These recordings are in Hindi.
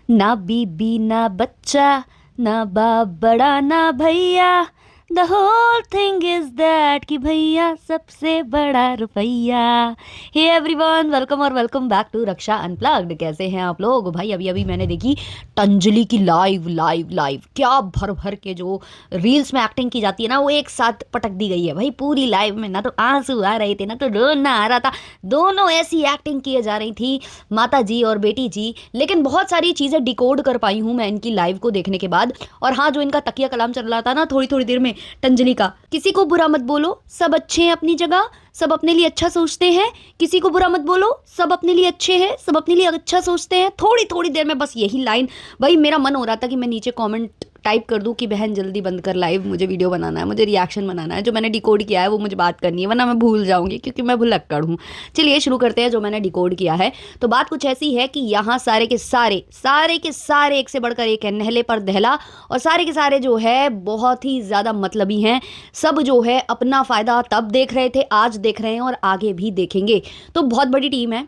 ना बीबी ना बच्चा, ना बाप बड़ा ना भैया, the whole thing is that कि भैया सबसे बड़ा रुपैया। हे एवरीवन, वेलकम और welcome back to Raksha unplugged. कैसे हैं आप लोग? भाई अभी अभी मैंने देखी तंजलि की लाइव लाइव लाइव, क्या भर भर के जो रील्स में एक्टिंग की जाती है ना, वो एक साथ पटक दी गई है भाई पूरी लाइव में। ना तो आंसू आ रहे थे, ना तो रोना आ रहा था, दोनों ऐसी एक्टिंग किए जा रही थी माता जी और बेटी जी। लेकिन बहुत सारी चीज़ें डिकोड कर पाई हूँ मैं इनकी लाइव को देखने के बाद। और हाँ, जो इनका तकिया कलाम चल रहा था ना थोड़ी थोड़ी देर में तंजलि का, किसी को बुरा मत बोलो, सब अच्छे हैं अपनी जगह, सब अपने लिए अच्छा सोचते हैं। किसी को बुरा मत बोलो, सब अपने लिए अच्छे हैं, सब अपने लिए अच्छा सोचते हैं। थोड़ी थोड़ी देर में बस यही लाइन, भाई मेरा मन हो रहा था कि मैं नीचे कमेंट टाइप कर दूं कि बहन जल्दी बंद कर लाइव, मुझे वीडियो बनाना है, मुझे रिएक्शन बनाना है, जो मैंने डिकोड किया है वो मुझे बात करनी है, वरना मैं भूल जाऊंगी क्योंकि मैं भुलक्कड़ हूँ। चलिए शुरू करते हैं जो मैंने डिकोड किया है। तो बात कुछ ऐसी है कि यहाँ सारे के सारे एक से बढ़कर एक है, नहले पर दहला। और सारे के सारे जो है बहुत ही ज़्यादा मतलबी हैं। सब जो है अपना फ़ायदा तब देख रहे थे, आज देख रहे हैं और आगे भी देखेंगे। तो बहुत बड़ी टीम है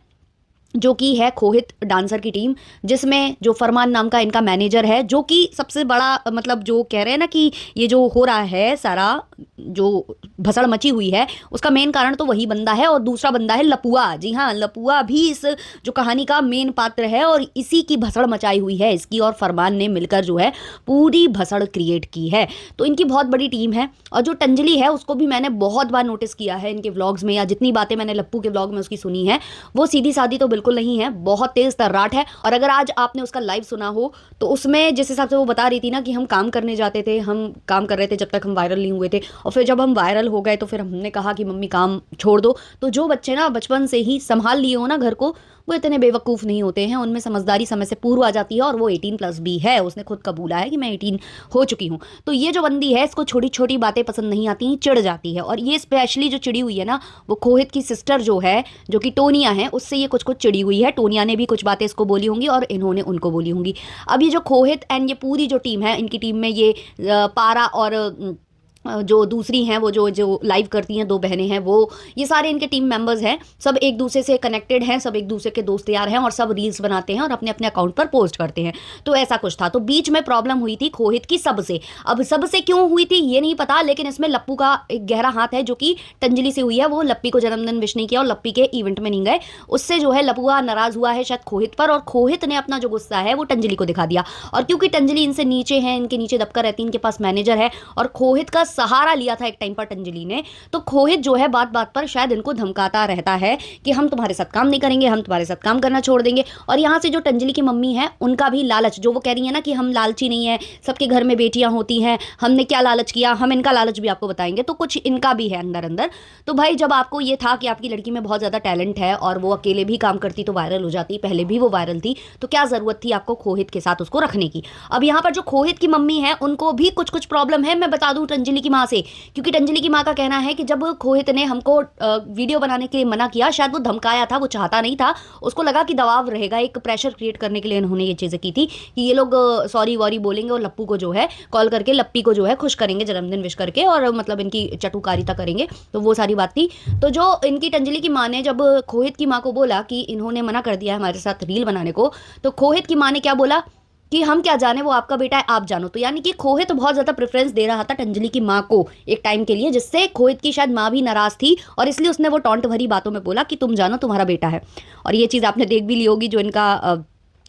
जो कि है खोहित डांसर की टीम, जिसमें जो फरमान नाम का इनका मैनेजर है, जो कि सबसे बड़ा मतलब जो कह रहे हैं ना कि ये जो हो रहा है सारा, जो भसड़ मची हुई है, उसका मेन कारण तो वही बंदा है। और दूसरा बंदा है लपुआ। जी हाँ, लपुआ भी इस जो कहानी का मेन पात्र है और इसी की भसड़ मचाई हुई है। इसकी और फरमान ने मिलकर जो है पूरी भसड़ क्रिएट की है। तो इनकी बहुत बड़ी टीम है। और जो तंजलि है उसको भी मैंने बहुत बार नोटिस किया है इनके व्लॉग्स में, या जितनी बातें मैंने लप्पू के व्लॉग में उसकी सुनी है, वो सीधी सादी तो बिल्कुल नहीं है, बहुत तेज तर्राट है। और अगर आज आपने उसका लाइव सुना हो तो उसमें जिस हिसाब से वो बता रही थी ना कि हम काम करने जाते थे, हम काम कर रहे थे जब तक हम वायरल नहीं हुए थे, और फिर जब हम वायरल हो गए तो फिर हमने कहा कि मम्मी काम छोड़ दो। तो जो बच्चे ना बचपन से ही संभाल लिए हो ना घर को, वो इतने बेवकूफ़ नहीं होते हैं, उनमें समझदारी समय से पूर्व आ जाती है। और वो 18+ भी है, उसने खुद कबूला है कि मैं 18 हो चुकी हूँ। तो ये जो बंदी है, इसको छोटी छोटी बातें पसंद नहीं आती, चिढ़ जाती है। और ये स्पेशली जो चिड़ी हुई है ना, वो खोहित की सिस्टर जो है, जो कि टोनिया है, उससे ये कुछ कुछ चिड़ी हुई है। टोनिया ने भी कुछ बातें इसको बोली होंगी और इन्होंने उनको बोली होंगी। अब ये जो खोहित एंड ये पूरी जो टीम है, इनकी टीम में ये पारा और जो दूसरी हैं, वो जो जो लाइव करती हैं, दो बहनें हैं, वो ये सारे इनके टीम मेंबर्स हैं। सब एक दूसरे से कनेक्टेड हैं, सब एक दूसरे के दोस्त यार हैं, और सब रील्स बनाते हैं और अपने अपने अकाउंट पर पोस्ट करते हैं। तो ऐसा कुछ था। तो बीच में प्रॉब्लम हुई थी खोहित की सबसे। अब सबसे क्यों हुई थी ये नहीं पता, लेकिन इसमें लप्पू का एक गहरा हाथ है, जो कि तंजलि से हुई है। वो लप्पी को जन्मदिन विश नहीं किया और लप्पी के इवेंट में नहीं गए, उससे जो है लपुआ नाराज हुआ है शायद खोहित पर, और खोहित ने अपना जो गुस्सा है वो तंजलि को दिखा दिया। और क्योंकि तंजलि इनसे नीचे है, इनके नीचे दबकर रहती है, इनके पास मैनेजर है, और खोहित का सहारा लिया था एक टाइम पर तंजलि ने, तो खोहित जो है बात बात पर शायद इनको धमकाता रहता है कि हम तुम्हारे साथ काम नहीं करेंगे, हम तुम्हारे साथ काम करना छोड़ देंगे। और यहाँ से जो तंजलि की मम्मी है, उनका भी लालच, जो वो कह रही है ना कि हम लालची नहीं है, सबके घर में बेटियां होती हैं, हमने क्या लालच किया, हम इनका लालच भी आपको बताएंगे। तो कुछ इनका भी है अंदर अंदर। तो भाई जब आपको ये था कि आपकी लड़की में बहुत ज़्यादा टैलेंट है और वो अकेले भी काम करती तो वायरल हो जाती, पहले भी वो वायरल थी, तो क्या ज़रूरत थी आपको खोहित के साथ उसको रखने की। अब यहाँ पर जो खोहित की मम्मी है, उनको भी कुछ कुछ प्रॉब्लम है, मैं बता दूं तंजलि की माँ से। क्योंकि तंजलि की माँ का कहना है कि जब खोहित ने हमको वीडियो बनाने के लिए मना किया, शायद वो धमकाया था, वो चाहता नहीं था, उसको लगा कि दबाव रहेगा, एक प्रेशर क्रिएट करने के लिए इन्होंने ये चीज़ें की थी कि ये लोग सॉरी वॉरी बोलेंगे और लप्पू को जो है कॉल करके लप्पी को जो है खुश करेंगे, जन्मदिन विश करके, और मतलब इनकी चटुकारिता करेंगे। तो वो सारी बात थी। तो जो इनकी तंजलि की माँ ने जब खोहित की माँ को बोला कि इन्होंने मना कर दिया है हमारे साथ रील बनाने को, तो खोहित की माँ ने क्या बोला कि हम क्या जाने, वो आपका बेटा है, आप जानो। तो यानी कि खोहित तो बहुत ज़्यादा प्रेफरेंस दे रहा था तंजलि की माँ को एक टाइम के लिए, जिससे खोहित की शायद माँ भी नाराज़ थी, और इसलिए उसने वो टॉन्ट भरी बातों में बोला कि तुम जानो, तुम्हारा बेटा है। और ये चीज़ आपने देख भी ली होगी, जो इनका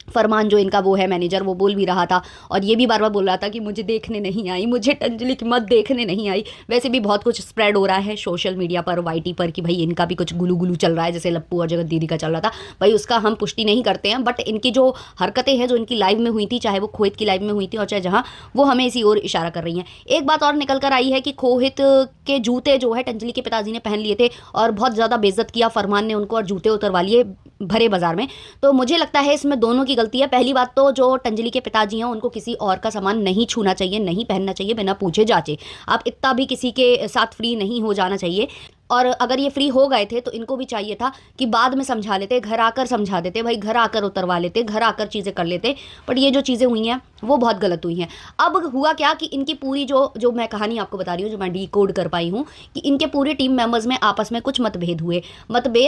फरमान जो इनका वो है मैनेजर, वो बोल भी रहा था, और ये भी बार बार बोल रहा था कि मुझे देखने नहीं आई, मुझे तंजलि की मत देखने नहीं आई। वैसे भी बहुत कुछ स्प्रेड हो रहा है सोशल मीडिया पर, वाईटी पर, कि भाई इनका भी कुछ गुलू गुलू चल रहा है, जैसे लप्पू और जगत दीदी का चल रहा था। भाई उसका हम पुष्टि नहीं करते हैं, बट इनकी जो हरकतें हैं, जो इनकी लाइव में हुई थी, चाहे वो खोहित की लाइव में हुई थी और चाहे जहाँ, वो हमें इसी ओर इशारा कर रही हैं। एक बात और निकल कर आई है कि खोहित के जूते जो है तंजलि के पिताजी ने पहन लिए थे और बहुत ज़्यादा बेइज्जत किया फरमान ने उनको, और जूते उतरवा लिए भरे बाजार में। तो मुझे लगता है इसमें दोनों की गलती है। पहली बात तो जो तंजलि के पिताजी हैं, उनको किसी और का सामान नहीं छूना चाहिए, नहीं पहनना चाहिए बिना पूछे जांचे। आप इतना भी किसी के साथ फ्री नहीं हो जाना चाहिए। और अगर ये फ्री हो गए थे तो इनको भी चाहिए था कि बाद में समझा लेते, घर आकर समझा देते भाई, घर आकर उतरवा लेते, घर आकर चीज़ें कर लेते। बट ये जो चीज़ें हुई हैं वो बहुत गलत हुई हैं। अब हुआ क्या कि इनकी पूरी जो जो मैं कहानी आपको बता रही हूँ, जो मैं डिकोड कर पाई हूँ, कि इनके पूरे टीम मेंबर्स में आपस में कुछ मतभेद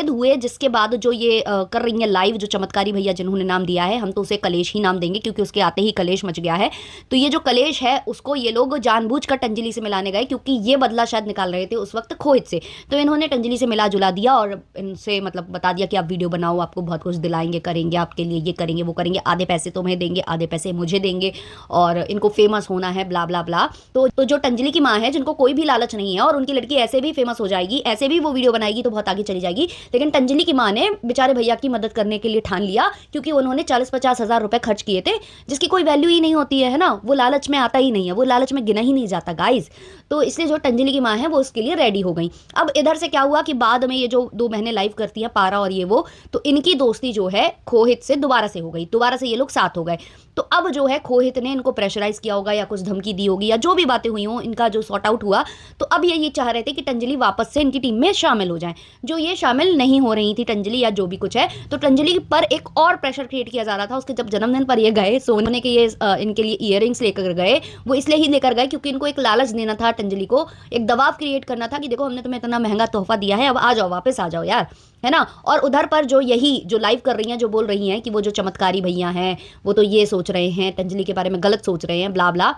हुए जिसके बाद जो ये कर रही हैं लाइव, जो चमत्कारी भैया जिन्होंने नाम दिया है, हम तो उसे कलेश ही नाम देंगे क्योंकि उसके आते ही कलेश मच गया है। तो ये जो कलेश है उसको ये लोग जानबूझकर टंजलि से मिलाने गए, क्योंकि ये बदला शायद निकाल रहे थे उस वक्त खोहित से। तो इन्होंने टंजलि से मिला जुला दिया और इनसे मतलब बता दिया कि आप वीडियो बनाओ, आपको बहुत कुछ दिलाएंगे, करेंगे आपके लिए, ये करेंगे वो करेंगे, आधे पैसे तुम्हें देंगे, आधे पैसे मुझे देंगे, और इनको फेमस होना है, ब्ला ब्ला ब्ला। तो जो टंजलि की माँ है, जिनको कोई भी लालच नहीं है और उनकी लड़की ऐसे भी फेमस हो जाएगी, ऐसे भी वो वीडियो बनाएगी तो बहुत आगे चली जाएगी, लेकिन टंजलि की माँ ने बेचारे भैया की मदद करने के लिए ठान लिया, क्योंकि उन्होंने 40-50 हज़ार रुपए खर्च किए थे, जिसकी कोई वैल्यू ही नहीं होती है ना, वो लालच में आता ही नहीं है, वो लालच में गिना ही नहीं जाता गाइज। तो इसलिए जो टंजलि की माँ है वो उसके लिए रेडी हो गई। अब इधर से क्या हुआ कि बाद में ये जो 2 बहनें लाइव करती हैं, पारा और ये वो, तो इनकी दोस्ती जो है खोहित से दोबारा से हो गई, दोबारा से ये लोग साथ हो गए। तो अब जो है खोहित ने इनको प्रेशराइज किया होगा या कुछ धमकी दी होगी या जो भी बातें हुई हों, इनका जो सॉर्ट आउट हुआ, तो अब ये चाह रहे थे कि टंजलि वापस से इनकी टीम में शामिल हो जाए। जो ये शामिल नहीं हो रही थी टंजलि या जो भी कुछ है, तो टंजलि पर एक और प्रेशर क्रिएट किया जा रहा था। उसके जब जन्मदिन पर ये गए सोने के ये इनके लिए ईयरिंग्स लेकर गए, वो इसलिए ही लेकर गए क्योंकि इनको एक लालच देना था टंजलि को, एक दबाव क्रिएट करना था कि देखो हमने तुम्हें इतना महंगा तोहफा दिया है, अब आ जाओ, वापस आ जाओ यार, है ना। और उधर पर जो यही जो लाइव कर रही हैं, जो बोल रही हैं कि वो जो चमत्कारी भैया हैं वो तो ये सोच रहे हैं, टंजलि के बारे में गलत सोच रहे हैं, ब्ला ब्ला,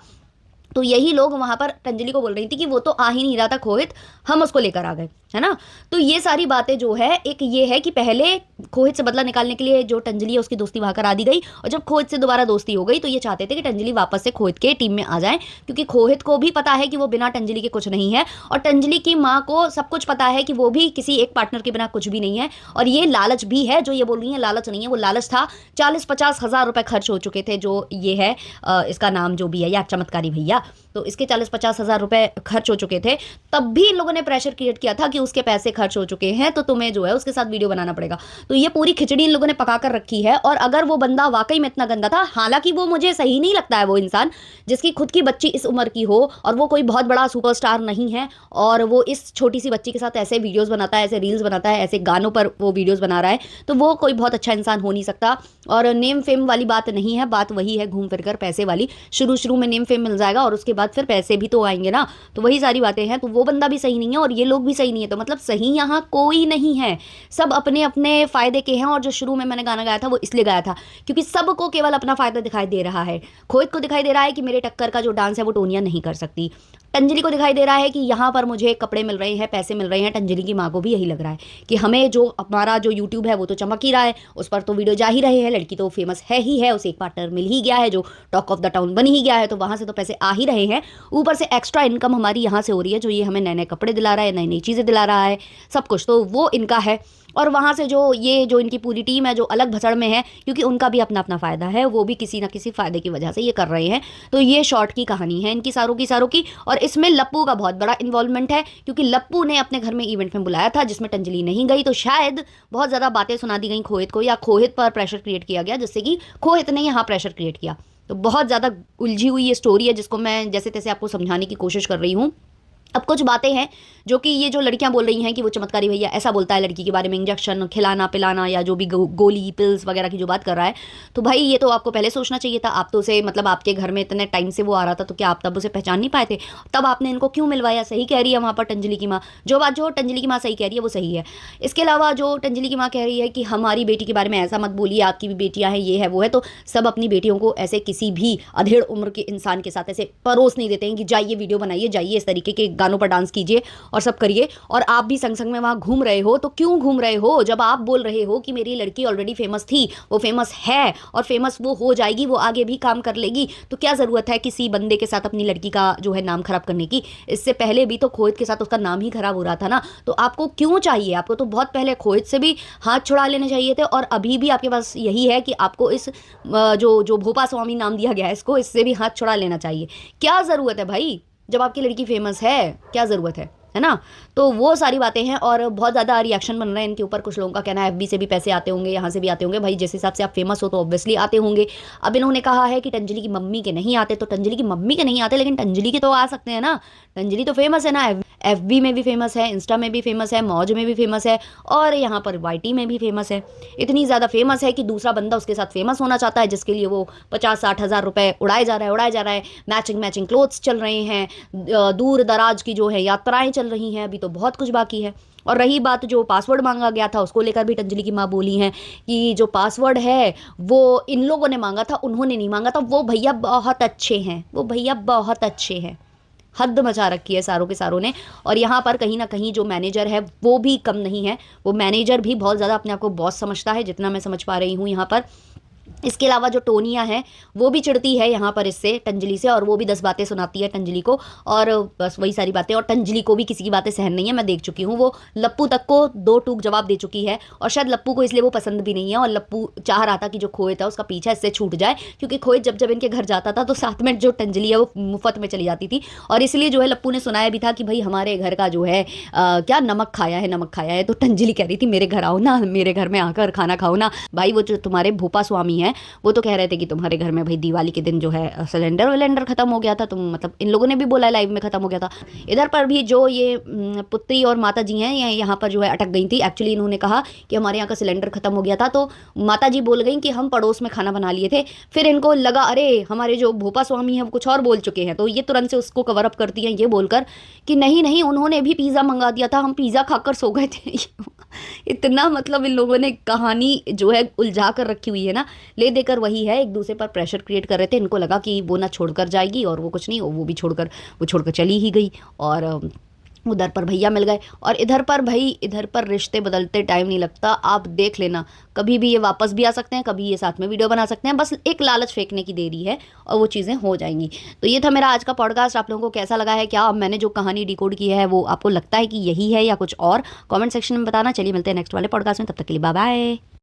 तो यही लोग वहां पर टंजलि को बोल रही थी कि वो तो आ ही नहीं रहा था खोहित, हम उसको लेकर आ गए, है ना। तो ये सारी बातें जो है, एक ये है कि पहले खोहित से बदला निकालने के लिए जो टंजलि है उसकी दोस्ती वहां करा दी गई, और जब खोहित से दोबारा दोस्ती हो गई तो ये चाहते थे कि टंजलि वापस से खोहित के टीम में आ जाए, क्योंकि खोहित को भी पता है कि वो बिना टंजलि के कुछ नहीं है, और टंजलि की माँ को सब कुछ पता है कि वो भी किसी एक पार्टनर के बिना कुछ भी नहीं है। और ये लालच भी है, जो ये बोल रही है लालच नहीं है, वो लालच था। 40-50 हज़ार रुपए खर्च हो चुके थे, जो ये है इसका नाम जो भी है या चमत्कारी भैया, तो इसके 40-50 हज़ार रुपए खर्च हो चुके थे। तब भी इन लोगों ने प्रेशर क्रिएट किया था कि उसके पैसे खर्च हो चुके हैं तो तुम्हें जो है उसके साथ वीडियो बनाना पड़ेगा। तो ये पूरी खिचड़ी इन लोगों ने पका कर रखी है। और अगर वो बंदा वाकई में इतना गंदा था, हालांकि वो मुझे सही नहीं लगता है, वो इंसान जिसकी खुद की बच्ची इस उम्र की हो और वो कोई बहुत बड़ा सुपरस्टार नहीं है, और वो इस छोटी सी बच्ची के साथ ऐसे वीडियोस बनाता है, ऐसे रील्स बनाता है, ऐसे गानों पर वो वीडियोस बना रहा है, तो वो कोई बहुत अच्छा इंसान हो नहीं सकता। और नेम फेम वाली बात नहीं है, बात वही है घूम फिर कर पैसे वाली। शुरू में नेम फेम मिल जाएगा और उसके बाद फिर पैसे भी तो आएंगे ना, तो वही सारी बातें हैं। तो वो बंदा भी सही नहीं है और ये लोग भी सही नहीं है, तो मतलब सही यहाँ कोई नहीं है, सब अपने अपने फायदे के हैं। और जो शुरू में मैंने गाना गाया था वो इसलिए गाया था क्योंकि सबको केवल अपना फायदा दिखाई दे रहा है। खोहित को दिखाई दे रहा है कि मेरे टक्कर का जो डांस है वो टोनिया नहीं कर सकती, टंजलि को दिखाई दे रहा है कि यहाँ पर मुझे कपड़े मिल रहे हैं, पैसे मिल रहे हैं। टंजलि की माँ को भी यही लग रहा है कि हमें जो हमारा जो यूट्यूब है वो तो चमक ही रहा है, उस पर तो वीडियो जा ही रहे हैं, लड़की तो फेमस है ही है, उसे एक पार्टनर मिल ही गया है जो टॉक ऑफ द टाउन बन ही गया है, तो वहाँ से तो पैसे आ ही रहे हैं। ऊपर से एक्स्ट्रा इनकम हमारी यहाँ से हो रही है, जो ये हमें नए नए कपड़े दिला रहा है, नई नई चीज़ें दिला रहा है, सब कुछ तो वो इनका है। और वहाँ से जो ये जो इनकी पूरी टीम है जो अलग भसड़ में है, क्योंकि उनका भी अपना अपना फ़ायदा है, वो भी किसी ना किसी फ़ायदे की वजह से ये कर रहे हैं। तो ये शॉर्ट की कहानी है इनकी सारों की। और इसमें लप्पू का बहुत बड़ा इन्वॉल्वमेंट है, क्योंकि लप्पू ने अपने घर में इवेंट में बुलाया था जिसमें टंजलि नहीं गई, तो शायद बहुत ज़्यादा बातें सुना दी गई खोहित को, या खोहित पर प्रेशर क्रिएट किया गया, जिससे कि खोहित ने यहाँ प्रेशर क्रिएट किया। तो बहुत ज़्यादा उलझी हुई ये स्टोरी है, जिसको मैं जैसे तैसे आपको समझाने की कोशिश कर रही हूँ। अब कुछ बातें हैं जो कि ये जो लड़कियां बोल रही हैं कि वो चमत्कारी भैया ऐसा बोलता है लड़की के बारे में, इंजेक्शन खिलाना पिलाना या जो भी गोली पिल्स वगैरह की जो बात कर रहा है, तो भाई ये तो आपको पहले सोचना चाहिए था। आप तो उसे मतलब आपके घर में इतने टाइम से वो आ रहा था, तो क्या आप तब उसे पहचान नहीं पाए थे? तब आपने इनको क्यों मिलवाया? सही कह रही है वहाँ पर टंजलि की माँ, जो बात जो टंजलि की माँ सही कह रही है वो सही है। इसके अलावा जो टंजलि की माँ कह रही है कि हमारी बेटी के बारे में ऐसा मत बोलिए, आपकी भी बेटियाँ हैं, ये है वो है, तो सब अपनी बेटियों को ऐसे किसी भी अधेड़ उम्र के इंसान के साथ ऐसे परोस नहीं देते हैं कि जाइए वीडियो बनाइए, जाइए इस तरीके के गानों पर डांस कीजिए और सब करिए। और आप भी संग संग में वहां घूम रहे हो, तो क्यों घूम रहे हो? जब आप बोल रहे हो कि मेरी लड़की ऑलरेडी फेमस थी, वो फेमस है और फेमस वो हो जाएगी, वो आगे भी काम कर लेगी, तो क्या जरूरत है किसी बंदे के साथ अपनी लड़की का जो है नाम खराब करने की? इससे पहले भी तो खोहित के साथ उसका नाम ही खराब हो रहा था ना, तो आपको क्यों चाहिए? आपको तो बहुत पहले खोहित से भी हाथ छुड़ा लेने चाहिए थे, और अभी भी आपके पास यही है कि आपको इस जो भोपा स्वामी नाम दिया गया है इसको, इससे भी हाथ छुड़ा लेना चाहिए। क्या जरूरत है भाई, जब आपकी लड़की फेमस है, क्या जरूरत है ना? तो वो सारी बातें हैं और बहुत ज़्यादा रिएक्शन बन रहे हैं इनके ऊपर। कुछ लोगों का कहना है एफबी से भी पैसे आते होंगे, यहाँ से भी आते होंगे। भाई जिस हिसाब से आप फेमस हो तो ऑब्वियसली आते होंगे। अब इन्होंने कहा है कि टंजलि की मम्मी के नहीं आते, तो टंजलि की मम्मी के नहीं आते, लेकिन टंजलि के तो आ सकते हैं ना, टंजलि तो फेमस है ना। FB में भी फेमस है, इंस्टा में भी फेमस है, मौज में भी फेमस है और यहाँ पर YT में भी फेमस है। इतनी ज़्यादा फेमस है कि दूसरा बंदा उसके साथ फेमस होना चाहता है, जिसके लिए वो 50-60 हज़ार रुपये उड़ाए जा रहा है। मैचिंग क्लोथ्स चल रहे हैं, दूर दराज की जो है यात्राएं चल रही हैं, अभी तो बहुत कुछ बाकी है। और रही बात जो पासवर्ड मांगा गया था, उसको लेकर भी टंजलि की माँ बोली हैं कि जो पासवर्ड है वो इन लोगों ने मांगा था, उन्होंने नहीं मांगा था। वो भैया बहुत अच्छे हैं, वो भैया बहुत अच्छे हैं। हद मचा रखी है सारों के सारों ने। और यहाँ पर कहीं ना कहीं जो मैनेजर है वो भी कम नहीं है, वो मैनेजर भी बहुत ज़्यादा अपने आप को बॉस समझता है, जितना मैं समझ पा रही हूँ यहाँ पर। इसके अलावा जो टोनिया है वो भी चिढ़ती है यहाँ पर इससे, टंजलि से, और वो भी 10 बातें सुनाती है टंजलि को, और बस वही सारी बातें। और टंजलि को भी किसी की बातें सहन नहीं है, मैं देख चुकी हूँ। वो लप्पू तक को 2 टूक जवाब दे चुकी है, और शायद लप्पू को इसलिए वो पसंद भी नहीं है। और लप्पू चाह रहा था कि जो खोए था उसका पीछा इससे छूट जाए, क्योंकि खोए जब जब इनके घर जाता था तो साथ में जो टंजलि है वो मुफ्त में चली जाती थी। और इसलिए जो है लप्पू ने सुनाया भी था कि भाई हमारे घर का जो है क्या नमक खाया है। तो टंजलि कह रही थी मेरे घर आओ ना, मेरे घर में आकर खाना खाओ ना। भाई वो जो तुम्हारे भोपा स्वामी है वो तो कह रहे थे कि तुम्हारे घर में भाई दिवाली के दिन जो है सिलेंडर खत्म हो गया था, तुम मतलब इन लोगों ने भी बोला है लाइव में खत्म हो गया था। इधर पर भी जो ये पुत्री और माता जी हैं ये यहाँ पर जो है अटक गई थी। एक्चुअली इन्होंने कहा कि हमारे यहाँ का सिलेंडर खत्म हो गया था, तो माता जी बोल गई कि हम पड़ोस में खाना बना लिए थे। फिर इनको लगा अरे हमारे जो भोपा स्वामी हैं वो कुछ और बोल चुके हैं, तो ये तुरंत से उसको कवर अप करती हैं ये बोलकर कि नहीं उन्होंने भी पिज़्ज़ा मंगा दिया था, हम पिज़्ज़ा खाकर सो गए थे। इतना मतलब इन लोगों ने कहानी जो है उलझा कर रखी हुई है ना, ले देकर वही है, एक दूसरे पर प्रेशर क्रिएट कर रहे थे। इनको लगा कि वो ना छोड़कर जाएगी, और वो कुछ नहीं, वो भी छोड़कर चली ही गई। और उधर पर भैया मिल गए, और इधर पर रिश्ते बदलते टाइम नहीं लगता। आप देख लेना, कभी भी ये वापस भी आ सकते हैं, कभी ये साथ में वीडियो बना सकते हैं, बस एक लालच फेंकने की देरी है और वो चीज़ें हो जाएंगी। तो ये था मेरा आज का पॉडकास्ट। आप लोगों को कैसा लगा है? क्या अब मैंने जो कहानी डिकोड की है वो आपको लगता है कि यही है या कुछ और? कमेंट सेक्शन में बताना। चलिए मिलते हैं नेक्स्ट वाले पॉडकास्ट में, तब तक के लिए बाय बाय।